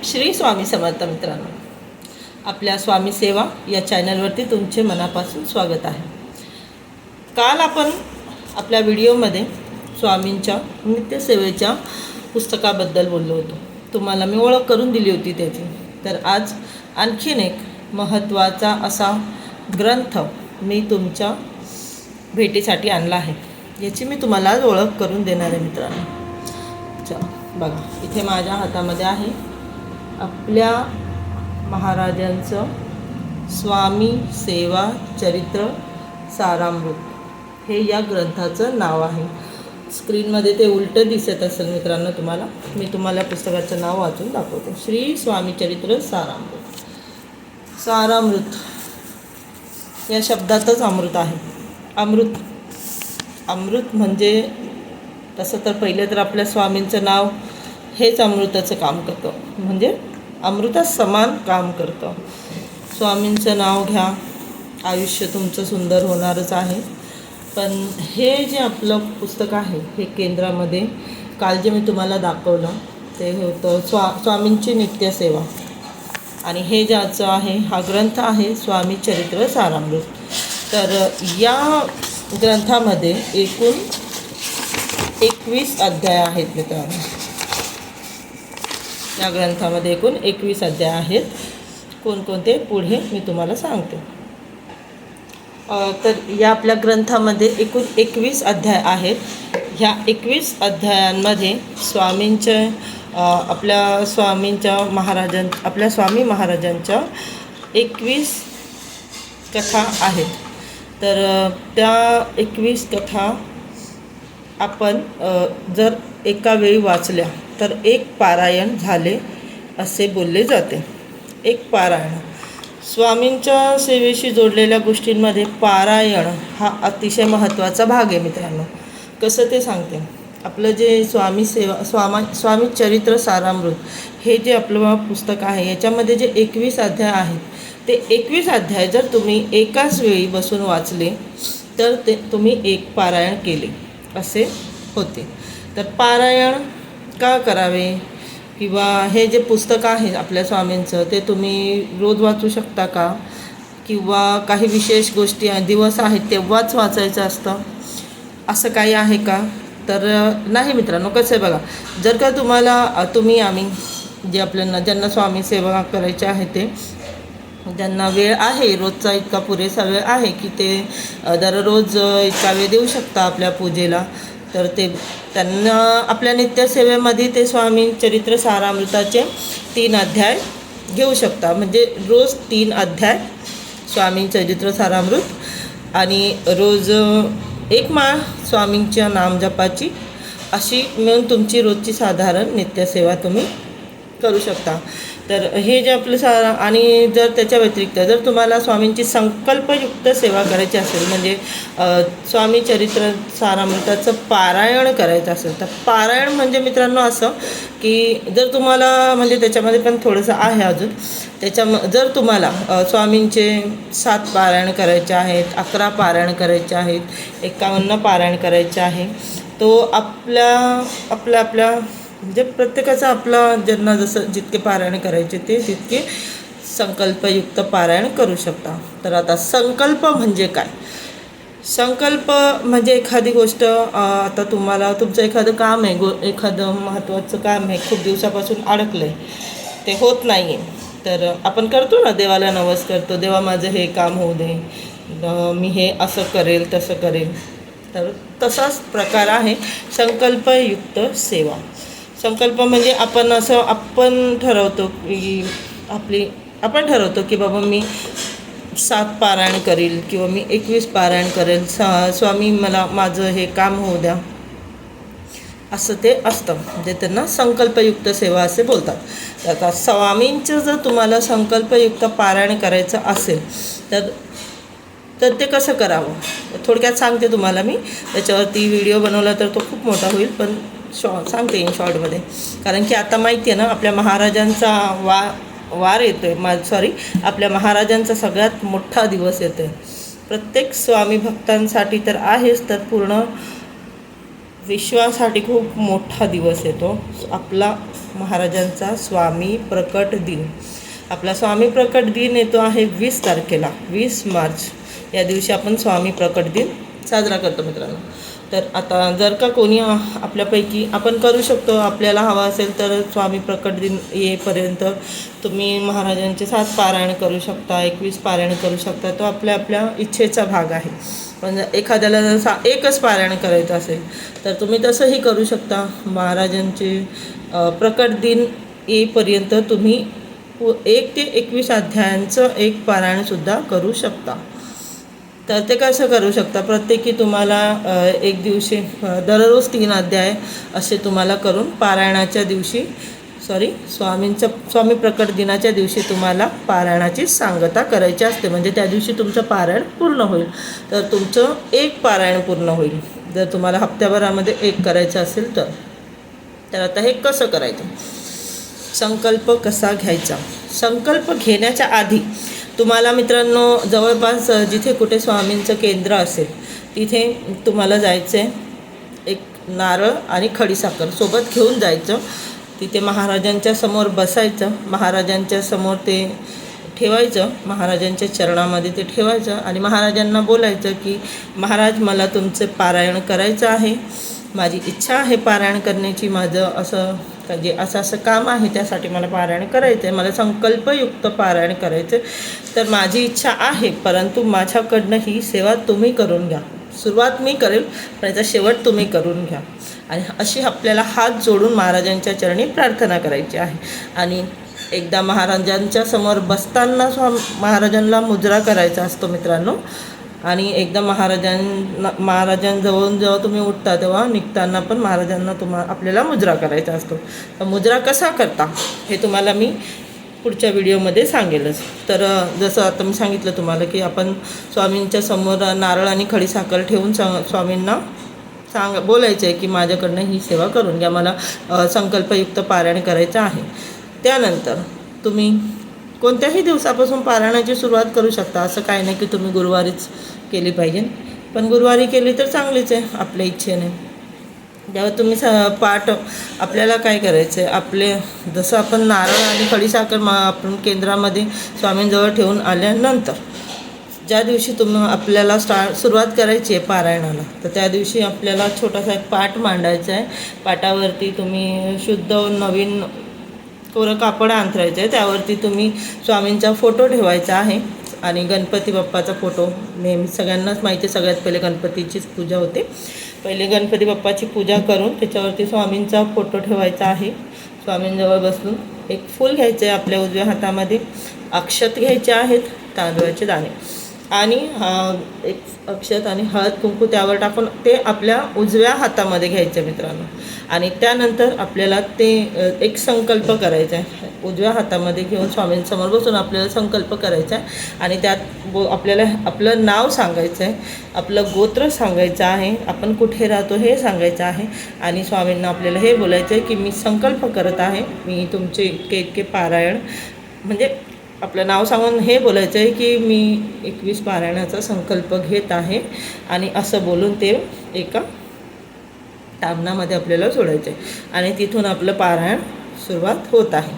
श्री स्वामी समर्थ मित्रांनो, आपल्या स्वामी सेवा या चॅनलवरती तुमचे मनापासून स्वागत आहे. काल आपण आपल्या व्हिडिओमध्ये स्वामींच्या नित्यसेवेच्या पुस्तकाबद्दल बोललो होतो. तुम्हाला मी ओळख करून दिली होती त्याची. तर आज आणखीन एक महत्त्वाचा असा ग्रंथ मी तुमच्या भेटीसाठी आणला आहे. याची मी तुम्हाला आज ओळख करून देणार आहे मित्रांनो. चला बघा, इथे माझ्या हातामध्ये आहे आपल्या महाराजांचं स्वामी सेवा चरित्र सारामृत. हे या ग्रंथाचं नाव आहे. स्क्रीनमध्ये ते उलटं दिसत असेल मित्रांनो तुम्हाला. मी तुम्हाला पुस्तकाचं नाव वाचून दाखवते. श्री स्वामी चरित्र सारामृत. सारामृत या शब्दातच अमृत आहे. अमृत म्हणजे तसं तर पहिले तर आपल्या स्वामींचं नाव हेच अमृताचं काम करतं, म्हणजे अमृता समान काम करतं. स्वामींचं नाव घ्या, आयुष्य तुमचं सुंदर होणारच आहे. पण हे जे आपलं पुस्तक आहे हे केंद्रामध्ये काल जे मी तुम्हाला दाखवलं ते होतं स्वामींची नित्यसेवा. आणि हे ज्याचं आहे हा ग्रंथ आहे स्वामी चरित्र सारामृत. तर या ग्रंथामध्ये एकूण 21 अध्याय आहेत मित्रांनो. या ग्रंथामध्ये एकूण 21 अध्याय आहेत. कोणकोणते पुढे मी तुम्हाला सांगते. तर या आपल्या ग्रंथामध्ये एकूण 21 अध्याय आहेत. ह्या 21 अध्यायांमध्ये आपल्या स्वामी महाराजांच्या 21 कथा आहेत. तर त्या 21 कथा आपण जर एका वेळी वाचल्या तर एक पारायण झाले असे बोलले जाते. एक पारायण. स्वामींच्या सेवेशी जोडलेल्या गोष्टींमध्ये पारायण हा अतिशय महत्त्वाचा भाग आहे मित्रांनो. कसं ते सांगते. आपलं जे स्वामी चरित्र सारामृत हे जे आपलं पुस्तक आहे याच्यामध्ये जे 21 अध्याय आहेत ते 21 अध्याय जर तुम्ही एकाच वेळी बसून वाचले तर ते तुम्ही एक पारायण केले असे होते. तर पारायण का करावे, किंवा हे जे पुस्तक आहे आपल्या स्वामींचं ते तुम्ही रोज वाचू शकता का, किंवा काही विशेष गोष्टी दिवस आहेत तेव्हाच वाचायचं असतं असं काही आहे का? तर नाही मित्रांनो. कसं आहे बघा, जर का आम्ही जे आपल्याला ज्यांना स्वामी सेवा करायची आहे ते ज्यांना वेळ आहे, रोजचा इतका पुरेसा वेळ आहे की ते दररोज इतका वेळ देऊ शकता आपल्या पूजेला, तर त्यांना आपल्या नित्यसेवेमध्ये ते स्वामी चरित्र सारामृताचे 3 अध्याय घेऊ शकता. म्हणजे रोज 3 अध्याय स्वामी चरित्र सारामृत आणि रोज 1 माळ स्वामींच्या नामजपाची, अशी मिळून तुमची रोजची साधारण नित्यसेवा तुम्ही करू शकता. तर हे जे आपलं आणि जर त्याच्या व्यतिरिक्त जर तुम्हाला स्वामींची संकल्पयुक्त सेवा करायची असेल, म्हणजे स्वामी चरित्र सारामृताचं पारायण करायचं असेल, तर पारायण म्हणजे मित्रांनो असं की जर तुम्हाला म्हणजे त्याच्यामध्ये पण थोडंसं आहे अजून जर तुम्हाला स्वामींचे 7 पारायण करायचे आहेत, 11 पारायण करायचे आहेत, 51 पारायण करायचे आहे, तो आपल्या म्हणजे प्रत्येकाचा आपला ज्यांना जितके पारायण करायचे ते तितके संकल्पयुक्त पारायण करू शकता. तर आता संकल्प म्हणजे काय? संकल्प म्हणजे एखादी गोष्ट, आता तुमचं एखादं काम आहे, एखादं महत्त्वाचं काम आहे, खूप दिवसापासून अडकलं आहे, ते होत नाही आहे, तर आपण करतो ना, देवाला नवस करतो, देवा माझं हे काम होऊ दे, मी हे असं करेल तसं करेल. तर तसाच प्रकार आहे संकल्पयुक्त सेवा. संकल्प म्हणजे आपण ठरवतो की बाबा मी 7 पारायण करील किंवा मी 21 पारायण करेल, स्वामी मला माझं हे काम होऊ द्या, असं ते असतं. म्हणजे त्यांना संकल्पयुक्त सेवा असे बोलतात. तर आता स्वामींचं जर तुम्हाला संकल्पयुक्त पारायण करायचं असेल तर ते कसं करावं थोडक्यात सांगते तुम्हाला मी. त्याच्यावरती व्हिडिओ बनवला तर तो खूप मोठा होईल, पण सांगते इन शॉर्टमध्ये. कारण की आता माहिती आहे ना, आपल्या महाराजांचा वार येतो आहे, आपल्या महाराजांचा सगळ्यात मोठा दिवस येतो आहे. प्रत्येक स्वामी भक्तांसाठी तर आहेच, तर पूर्ण विश्वासाठी खूप मोठा दिवस येतो. आपला महाराजांचा स्वामी प्रकट दिन. आपला स्वामी प्रकट दिन येतो आहे 20 तारखेला, 20 मार्च या दिवशी आपण स्वामी प्रकट दिन साजरा करतो मित्रांनो. तर आता जर का कोणी आपल्यापैकी आपण करू शकतो, आपल्याला हवा असेल तर स्वामी प्रकट दिन येईपर्यंत तुम्ही महाराजांचे 7 पारायण करू शकता, 21 पारायण करू शकता. तो आपल्या आपल्या इच्छेचा भाग आहे. पण एखाद्याला जर एकच पारायण करायचं असेल तर तुम्ही तसंही करू शकता. महाराजांचे प्रकट दिन येईपर्यंत तुम्ही 1 ते 21 अध्यायांचं एक पारायणसुद्धा करू शकता. तर ते कसं करू शकता, प्रत्येकी तुम्हाला एक दिवशी दररोज 3 अध्याय असे तुम्हाला करून पारायणाच्या दिवशी स्वामी प्रकट दिनाच्या दिवशी तुम्हाला पारायणाची सांगता करायची असते. म्हणजे त्या दिवशी तुमचं पारायण पूर्ण होईल. तर तुमचं एक पारायण पूर्ण होईल जर तुम्हाला हप्त्याभरामध्ये एक करायचं असेल तर. तर आता हे कसं करायचं, संकल्प कसा घ्यायचा. संकल्प घेण्याच्या आधी तुम्हाला मित्रांनो जवळपास जिथे कुठे स्वामींचं केंद्र असेल तिथे तुम्हाला जायचं आहे. एक नारळ आणि खडीसाखर सोबत घेऊन जायचं. तिथे महाराजांच्या समोर बसायचं, महाराजांच्या समोर ते ठेवायचं, महाराजांच्या चरणामध्ये ते ठेवायचं आणि महाराजांना बोलायचं की महाराज मला तुमचं पारायण करायचं आहे, माझी इच्छा आहे पारायण करण्याची, माझं असं काम आहे, त्यासाठी मला पारायण करायचं आहे, मला संकल्पयुक्त पारायण करायचं आहे. तर माझी इच्छा आहे, परंतु माझ्याकडनं ही सेवा तुम्ही करून घ्या. सुरुवात मी करेल पण याचा शेवट तुम्ही करून घ्या. आणि अशी आपल्याला हात जोडून महाराजांच्या चरणी प्रार्थना करायची आहे. आणि एकदा महाराजांच्या समोर बसताना महाराजांना मुजरा करायचा असतो मित्रांनो. आणि एकदा महाराजांजवळून जेव्हा तुम्ही उठता तेव्हा निघताना पण महाराजांना आपल्याला मुजरा करायचा असतो. तर मुजरा कसा करता हे तुम्हाला मी पुढच्या व्हिडिओमध्ये सांगेलच. तर जसं आता मी सांगितलं तुम्हाला की आपण स्वामींच्या समोर नारळ आणि खडीसाखर ठेवून स्वामींना बोलायचं आहे की माझ्याकडनं ही सेवा करून घ्या, मला संकल्पयुक्त पारायण करायचं आहे. त्यानंतर तुम्ही कोणत्याही दिवसापासून पारायणाची सुरुवात करू शकता. असं काही नाही की तुम्ही गुरुवारीच केली पाहिजे, पण गुरुवारी केली तर चांगलीच आहे आपल्या इच्छेने. जेव्हा तुम्ही पाठ आपल्याला काय करायचं आहे, आपले जसं आपण नारळ आणि खडीसाखर आपण केंद्रामध्ये स्वामींजवळ ठेवून आल्यानंतर ज्या दिवशी आपल्याला सुरुवात करायची आहे पारायणाला, तर त्या दिवशी आपल्याला छोटासा एक पाट मांडायचा आहे. पाटावरती तुम्ही शुद्ध नवीन कोरं कापड अंथरायचं आहे. त्यावरती तुम्ही स्वामींचा फोटो ठेवायचा आहे आणि गणपती बाप्पाचा फोटो. नेहमी सगळ्यांनाच माहिती आहे, सगळ्यात पहिले गणपतीचीच पूजा होते. पहिले गणपती बाप्पाची पूजा करून त्याच्यावरती स्वामींचा फोटो ठेवायचा आहे. स्वामींजवळ बसून एक फूल घ्यायचं आहे आपल्या उजव्या हातामध्ये, अक्षत घ्यायचे आहेत, तांदूळाचे दाणे आणि एक अक्षत आणि हळद कुंकू त्यावर टाकून ते आपल्या उजव्या हातामध्ये घ्यायचं मित्रांनो. आणि त्यानंतर आपल्याला ते एक संकल्प करायचा आहे. उजव्या हातामध्ये घेऊन स्वामींसमोर बसून आपल्याला संकल्प करायचा आहे आणि त्यात आपल्याला आपलं नाव सांगायचं आहे, आपलं गोत्र सांगायचं आहे, आपण कुठे राहतो हे सांगायचं आहे. आणि स्वामींना आपल्याला हे बोलायचं आहे की मी संकल्प करत आहे, मी तुमचे इतके पारायण, म्हणजे आपलं नाव सांगून हे बोलायचं आहे की मी 21 पारायणाचा संकल्प घेत आहे. आणि असं बोलून ते एका तामणामध्ये आपल्याला सोडायचं आहे आणि तिथून आपलं पारायण सुरुवात होत आहे.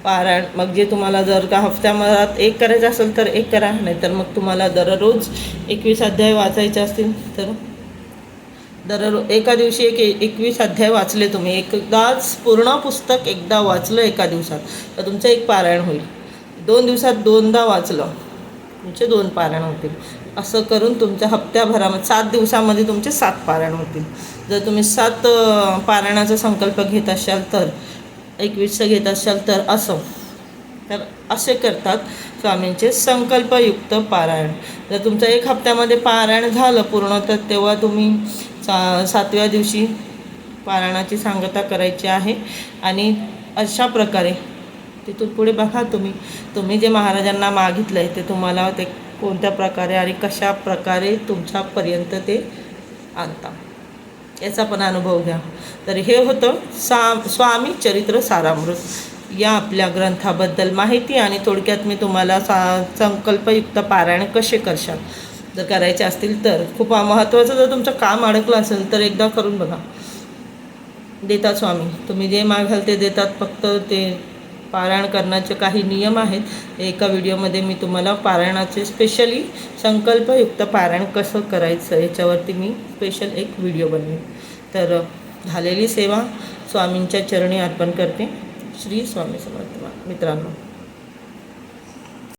पारायण मग जे तुम्हाला जर का हफ्त्यामध्ये एक करायचं असेल तर एक करा, नाहीतर मग तुम्हाला दररोज 21 अध्याय वाचायचे असतील तर एका दिवशी 21 अध्याय वाचले तुम्ही, एकदाच पूर्ण पुस्तक एकदा वाचलं एका दिवसात तर तुमचं एक पारायण होईल. 2 दिवसात 2दा वाचलं तुमचे 2 पारायण होतील. असं करून तुमच्या हप्त्याभरामध्ये 7 दिवसामध्ये तुमचे 7 पारायण होतील. जर तुम्ही 7 पारायणाचा संकल्प घेत असाल तर 21 घेत असाल तर असे करतात स्वामींचे संकल्पयुक्त पारायण. जर तुमचं 1 हप्त्यामध्ये पारायण झालं पूर्ण तर तेव्हा तुम्ही 7व्या दिवशी पारायणाची सांगता करायची आहे. आणि अशा प्रकारे तिथून पुढे बघा तुम्ही जे महाराजांना मागितलं आहे ते तुम्हाला ते कोणत्या प्रकारे आणि कशा प्रकारे तुमच्यापर्यंत ते आणता याचा पण अनुभव घ्या. तर हे होतं स्वामी चरित्र सारामृत या आपल्या ग्रंथाबद्दल माहिती. आणि थोडक्यात मी तुम्हाला संकल्पयुक्त पारायण कसे करशाल जर करायचे असतील तर. खूप महत्त्वाचं जर तुमचं काम अडकलं असेल तर एकदा करून बघा. देतात स्वामी, तुम्ही जे मागाल ते देतात. फक्त ते पारायण करण्याचे काही नियम आहेत. एका व्हिडिओमध्ये मी तुम्हाला पारायणाचे स्पेशली संकल्पयुक्त पारायण कसं करायचं याच्यावरती मी स्पेशल एक व्हिडिओ बनवेन. तर झालेली सेवा स्वामींच्या चरणी अर्पण करते. श्री स्वामी समर्थ मित्रांनो.